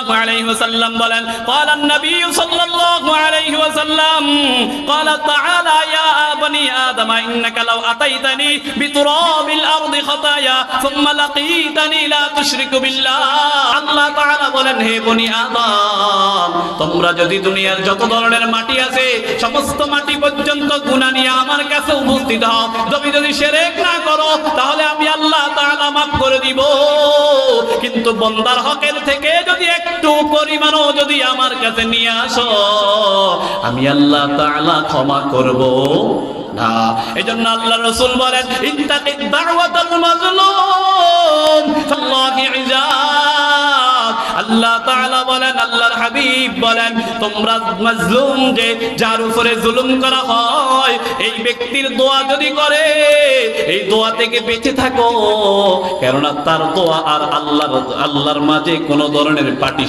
সাল্লাল্লাহু আলাইহি ওয়াসাল্লাম বলেন قال النبي صلى الله عليه وسلم قال تعالى يا بني آدم إنك لو أتيتني بتراب الأرض خطايا ثم لقيتني لا تشرك بالله আল্লাহ তাআলা বলেন হে বনি আদম তোমরা যদি দুনিয়ার যত ধরনের মাটি আছে সমস্ত মাটি পর্যন্ত গুনাহ নিয়ে আমার কাছে উপস্থিত হও যদি শিরক না করো তাহলে আমি আল্লাহ তাআলা maaf করে দিব কিন্তু বান্দার হকের থেকে যদি একটু পরিমাণও যদি আমার কাছে নিয়ে আসো আমি আল্লাহ তাআলা ক্ষমা করব না এজন্য আল্লাহর রাসূল বলেন ইত্তাকিদ দাওয়াতাল মাজলুম ফাল্লাহি ইজাব আল্লাহ তাআলা বলেন আল্লাহর হাবিব বলেন তোমরা মাজলুম যে যার উপরে জুলুম করা হয় এই ব্যক্তির দোয়া যদি করে এই দোয়া থেকে বেঁচে থাকো কারণ তার দোয়া আর আল্লাহর মাঝে কোনো ধরনের পার্টি